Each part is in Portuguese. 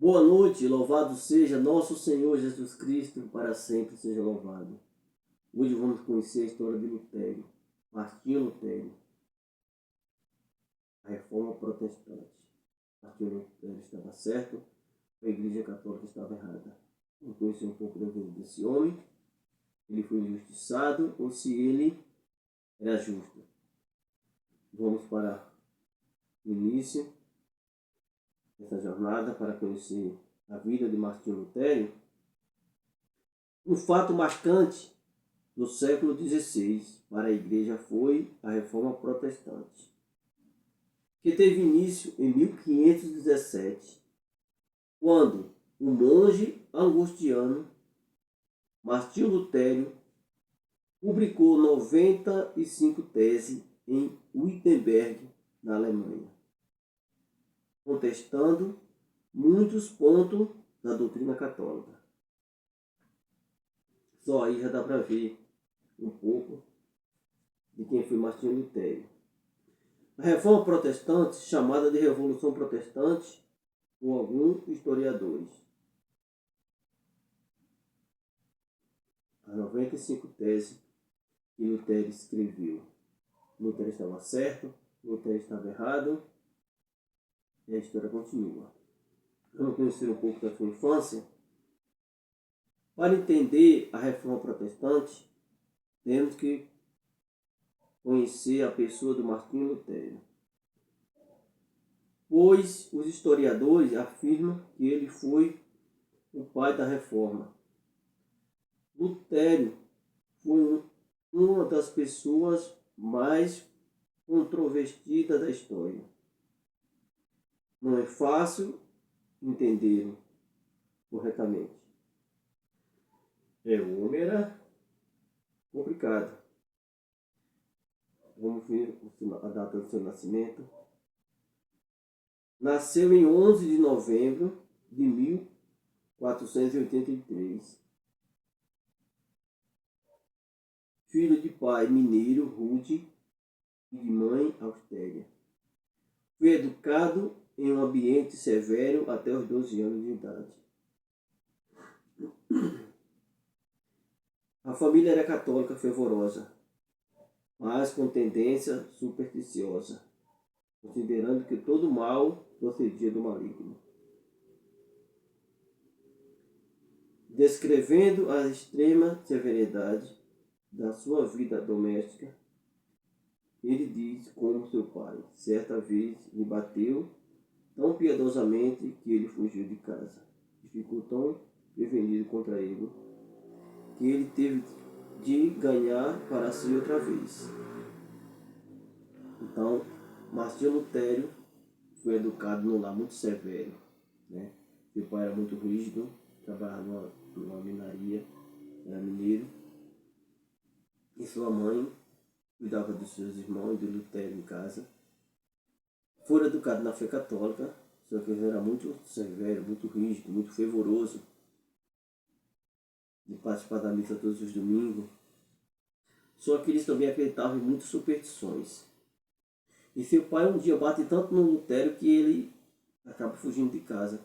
Boa noite, louvado seja nosso Senhor Jesus Cristo, para sempre seja louvado. Hoje vamos conhecer a história de Lutero, Martinho Lutero, a Reforma Protestante. Martinho Lutero estava certo, a Igreja Católica estava errada. Vamos conhecer um pouco da vida desse homem, ele foi injustiçado ou se ele era justo. Vamos para o início dessa jornada para conhecer a vida de Martinho Lutero. Um fato marcante do século XVI para a Igreja foi a Reforma Protestante, que teve início em 1517, quando o monge angustiano Martinho Lutero publicou 95 teses em Wittenberg, na Alemanha, contestando muitos pontos da doutrina católica. Só aí já dá para ver um pouco de quem foi Martinho Lutero. A Reforma Protestante, chamada de Revolução Protestante por alguns historiadores. As 95 teses que Lutero escreveu. Lutero estava certo, Lutero estava errado, e a história continua. Vamos conhecer um pouco da sua infância. Para entender a Reforma Protestante, temos que conhecer a pessoa do Martinho Lutero, pois os historiadores afirmam que ele foi o pai da Reforma. Lutero foi uma das pessoas mais controvertidas da história. Não é fácil entendê-lo corretamente. O homem era complicado. Vamos ver a data do seu nascimento. Nasceu em 11 de novembro de 1483. Filho de pai mineiro, rude, e de mãe austera. Foi educado em um ambiente severo até os 12 anos de idade. A família era católica fervorosa, mas com tendência supersticiosa, considerando que todo mal procedia do maligno. Descrevendo a extrema severidade da sua vida doméstica, ele diz como seu pai, certa vez, lhe bateu tão piedosamente que ele fugiu de casa. E ficou tão prevenido contra ele, que ele teve de ganhar para si outra vez. Então, Martinho Lutero foi educado num lar muito severo, né? Seu pai era muito rígido, trabalhava numa minaria, era mineiro, e sua mãe cuidava dos seus irmãos e de Lutero em casa. Foi educado na fé católica, só que ele era muito severo, muito rígido, muito fervoroso, de participar da missa todos os domingos. Só que eles também acreditavam em muitas superstições. E seu pai um dia bate tanto no Lutero que ele acaba fugindo de casa.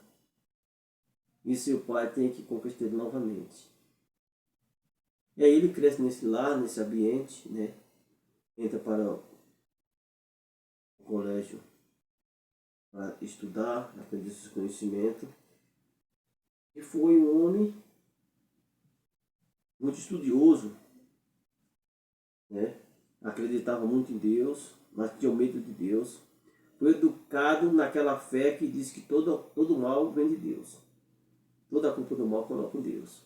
E seu pai tem que conquistar ele novamente. E aí ele cresce nesse lar, nesse ambiente, né? Entra para o colégio para estudar, aprender seus conhecimentos. E foi um homem muito estudioso, né? Acreditava muito em Deus, mas tinha medo de Deus. Foi educado naquela fé que diz que todo mal vem de Deus. Toda a culpa do mal coloca em Deus.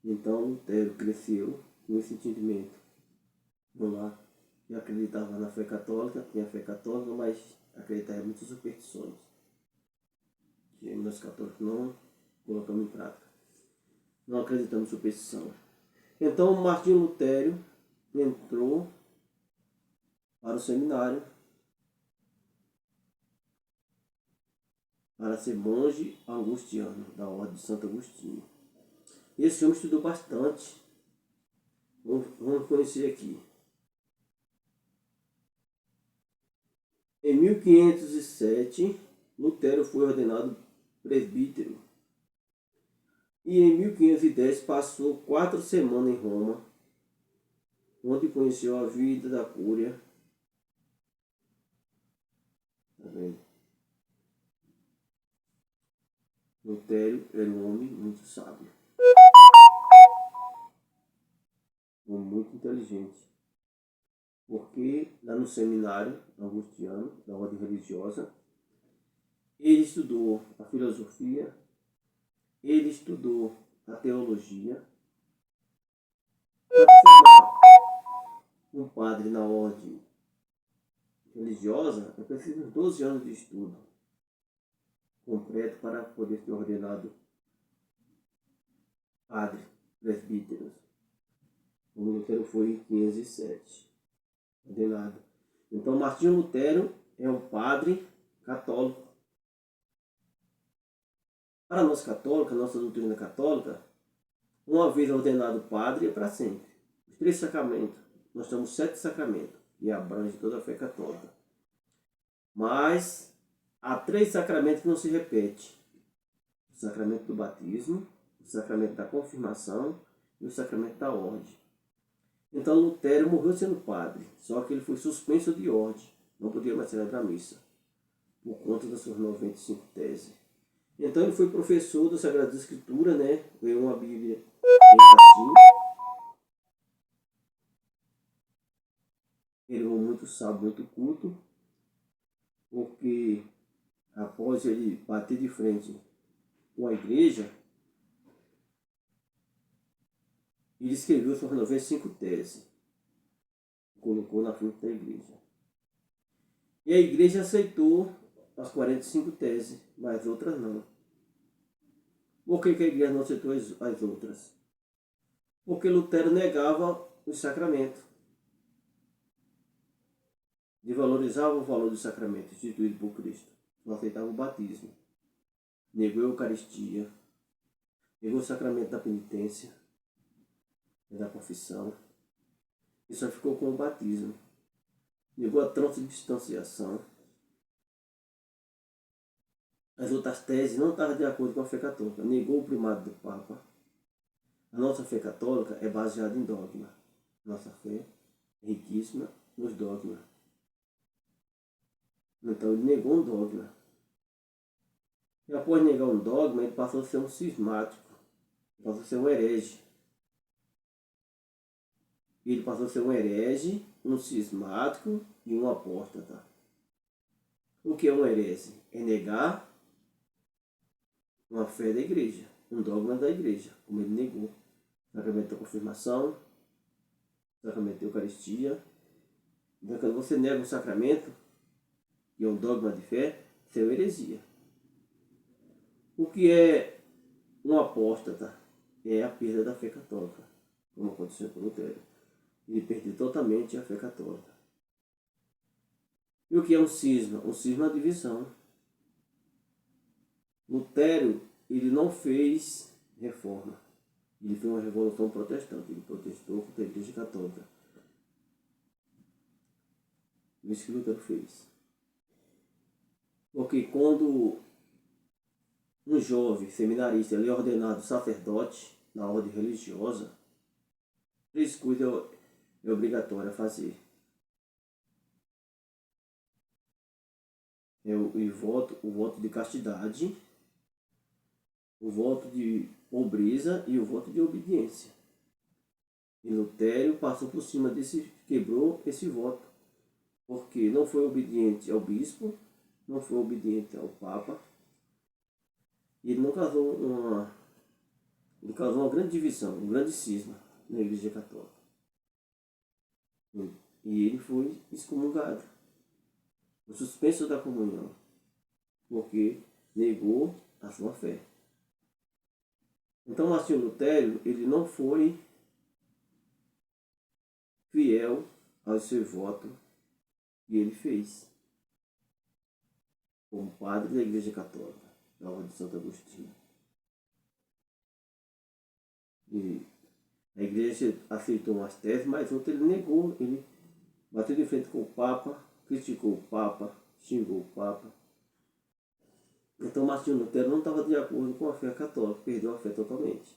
Então Lutero cresceu com esse entendimento. Vamos lá. Eu acreditava na fé católica, tinha fé católica, mas acreditava em muitas superstições, que nós católicos não colocamos em prática. Não acreditamos em superstição. Então Martinho Lutero entrou para o seminário para ser monge angustiano da Ordem de Santo Agostinho. Esse homem estudou bastante. Vamos conhecer aqui. Em 1507, Lutero foi ordenado presbítero. E em 1510 passou 4 semanas em Roma, onde conheceu a vida da Cúria. Tá vendo? Lutero era um homem muito sábio, um homem muito inteligente, porque lá no seminário augustiano, da ordem religiosa, ele estudou a filosofia, ele estudou a teologia. Para formar um padre na ordem religiosa, é preciso 12 anos de estudo completo para poder ser ordenado padre, presbítero. O Lutero foi em 507, ordenado. Então, Martinho Lutero é um padre católico. Para nós católicos, a nossa doutrina católica, uma vez ordenado padre é para sempre. Os 3 sacramentos, nós temos 7 sacramentos, e abrange toda a fé católica. Mas há 3 sacramentos que não se repetem: o sacramento do batismo, o sacramento da confirmação e o sacramento da ordem. Então Lutero morreu sendo padre, só que ele foi suspenso de ordem, não podia mais celebrar a missa, por conta das suas 95 teses. Então ele foi professor da Sagrada Escritura, né? Ganhou uma Bíblia em latim. Ele foi muito sábio, muito culto, porque após ele bater de frente com a igreja, ele escreveu suas 95 teses, colocou na frente da igreja. E a igreja aceitou as 45 teses, mas outras não. Por que a igreja não aceitou as outras? Porque Lutero negava os sacramentos, desvalorizava o valor dos sacramentos instituídos por Cristo, não aceitava o batismo, negou a Eucaristia, negou o sacramento da penitência, da confissão, e só ficou com o batismo. Negou a transubstanciação. As outras teses não estavam de acordo com a fé católica. Negou o primado do Papa. A nossa fé católica é baseada em dogma. Nossa fé é riquíssima nos dogmas. Então ele negou um dogma. E após negar um dogma, ele passou a ser um cismático. Passou a ser um herege. Ele passou a ser um herege, um cismático e um apóstata. O que é um herege? É negar uma fé da igreja, um dogma da igreja, como ele negou. Sacramento da confirmação, sacramento da Eucaristia. Então, quando você nega um sacramento, que é um dogma de fé, isso é uma heresia. O que é um apóstata? É a perda da fé católica, como aconteceu com Lutero. Ele perdeu totalmente a fé católica. E o que é um cisma? Um cisma é a divisão. Lutero, ele não fez reforma. Ele fez uma revolução protestante. Ele protestou contra a Igreja Católica. Isso que Lutero fez. Porque quando um jovem seminarista ele é ordenado sacerdote na ordem religiosa, 3 coisas é obrigatório a fazer. É o voto de castidade, o voto de pobreza e o voto de obediência. E Lutero passou por cima quebrou esse voto, porque não foi obediente ao bispo, não foi obediente ao Papa, e ele causou uma grande divisão, um grande cisma na Igreja Católica. E ele foi excomungado, foi suspenso da comunhão, porque negou a sua fé. Então, Martinho Lutero, ele não foi fiel ao seu voto que ele fez como padre da Igreja Católica, da Ordem de Santo Agostinho. E a igreja aceitou umas teses, mas outra ele negou. Ele bateu de frente com o Papa, criticou o Papa, xingou o Papa. Então Martinho Lutero não estava de acordo com a fé católica, perdeu a fé totalmente.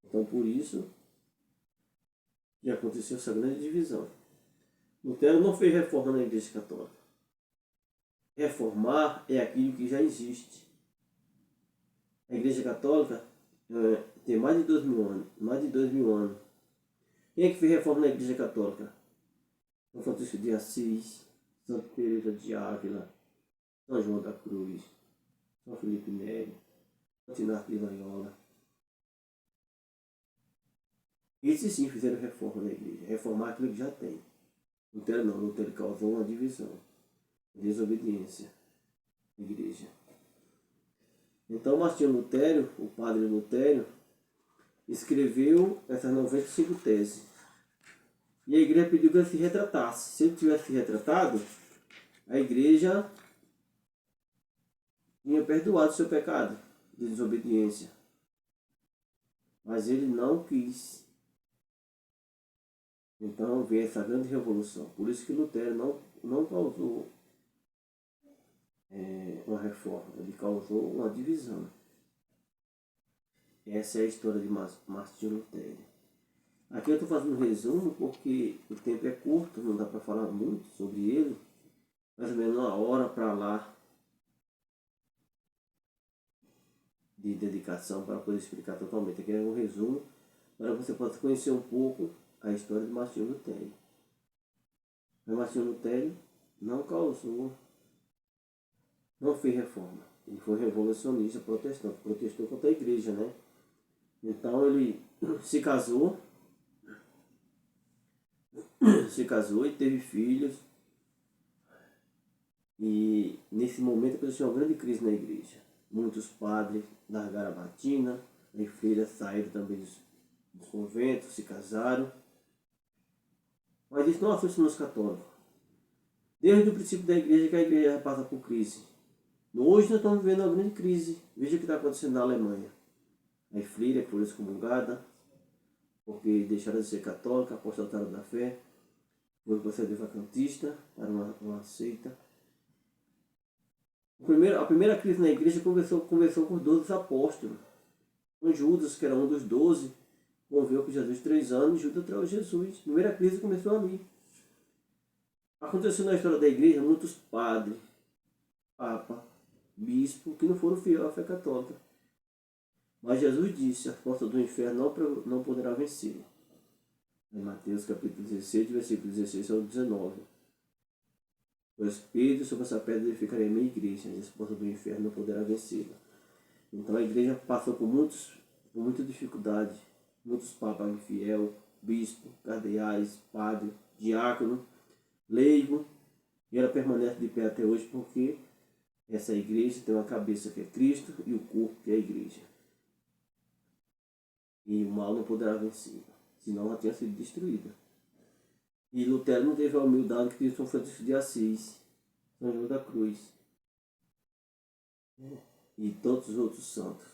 Então por isso que aconteceu essa grande divisão. Lutero não fez reforma na Igreja Católica. Reformar é aquilo que já existe. A Igreja Católica tem mais de 2.000 anos. Mais de 2.000 anos. Quem é que fez reforma na Igreja Católica? São Francisco de Assis, Santa Teresa de Ávila, São João da Cruz, São Felipe Neri, São Inácio de Loyola. Esses sim fizeram reforma na igreja. Reformar aquilo que já tem. Lutero não. Lutero causou uma divisão. Desobediência na igreja. Então Martinho Lutero, o padre Lutero, escreveu essas 95 teses. E a igreja pediu que ele se retratasse. Se ele tivesse se retratado, a igreja tinha perdoado o seu pecado de desobediência. Mas ele não quis. Então veio essa grande revolução. Por isso que Lutero não causou uma reforma, ele causou uma divisão. Essa é a história de Martinho Lutero. Aqui eu estou fazendo um resumo porque o tempo é curto, não dá para falar muito sobre ele. Mais ou menos uma hora para lá de dedicação para poder explicar totalmente. Aqui é um resumo para que você possa conhecer um pouco a história de Martinho Lutero. Mas Martinho Lutero não fez reforma. Ele foi revolucionista protestante, protestou contra a igreja, né? Então ele se casou e teve filhos. E nesse momento aconteceu uma grande crise na igreja. Muitos padres largaram a batina, as freiras saíram também dos conventos, se casaram. Mas isso não assusta nos católicos. Desde o princípio da igreja que a igreja passa por crise. Hoje nós estamos vivendo uma grande crise. Veja o que está acontecendo na Alemanha. As freiras foram excomungadas, porque deixaram de ser católica, apostataram da fé, foram para ser vacantista, para uma seita. A primeira crise na igreja conversou com os 12 apóstolos. Com Judas, que era um dos 12, conviveu com Jesus 3 anos, e Judas traiu Jesus. A primeira crise começou ali. Aconteceu na história da igreja muitos padres, papa, bispo, que não foram fiéis à fé católica. Mas Jesus disse, a porta do inferno não poderá vencê-lo. Em Mateus capítulo 16, versículo 16 ao 19. O Espírito sobre essa pedra edificarei a minha igreja, e a porta do inferno não poderá vencê-la. Então a igreja passou por muita dificuldade. Muitos papas infiel, bispo, cardeais, padre, diácono, leigo. E ela permanece de pé até hoje porque essa igreja tem uma cabeça que é Cristo e o corpo que é a igreja. E o mal não poderá vencê-la, senão ela tinha sido destruída. E Lutero não teve a humildade que teve São Francisco de Assis, São João da Cruz e todos os outros santos.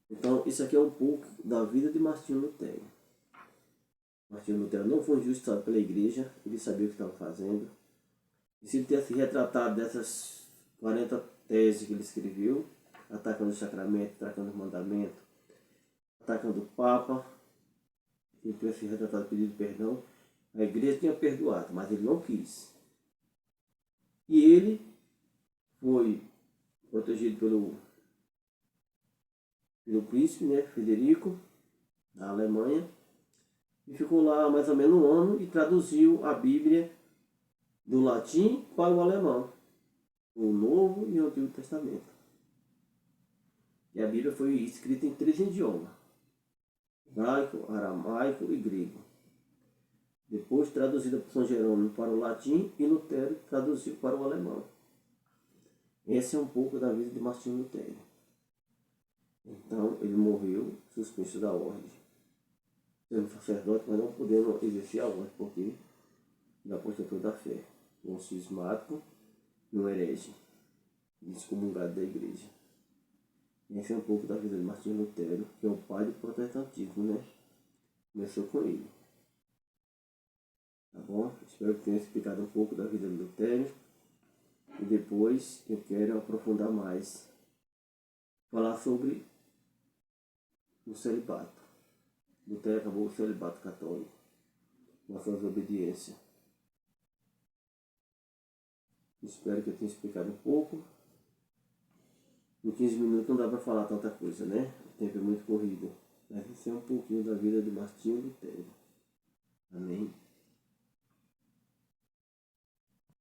Então, isso aqui é um pouco da vida de Martinho Lutero. Martinho Lutero não foi injustiçado pela igreja, ele sabia o que estava fazendo. E se ele tivesse retratado dessas 40 teses que ele escreveu, atacando o sacramento, atacando o mandamento, atacando o Papa, se ele tivesse retratado pedido perdão, a igreja tinha perdoado, mas ele não quis. E ele foi protegido pelo príncipe, né, Frederico, da Alemanha, e ficou lá mais ou menos um ano e traduziu a Bíblia do latim para o alemão, o Novo e o Antigo Testamento. E a Bíblia foi escrita em 3 idiomas: hebraico, aramaico e grego. Depois traduzida por São Jerônimo para o latim e Lutero traduziu para o alemão. Esse é um pouco da vida de Martinho Lutero. Então ele morreu suspenso da ordem, sendo sacerdote, mas não podendo exercer a ordem, porque ele apostatou da fé, um cismático e um herege, excomungado da igreja. Esse é um pouco da vida de Martinho Lutero, que é o pai do protestantismo, né? Começou com ele. Tá bom? Espero que tenha explicado um pouco da vida de Lutero. E depois eu quero aprofundar mais, falar sobre o celibato. Lutero acabou o celibato católico, com a sua desobediência. Espero que eu tenha explicado um pouco. Em 15 minutos não dá para falar tanta coisa, né? O tempo é muito corrido. Mas isso é um pouquinho da vida de Martinho Lutero. Amém?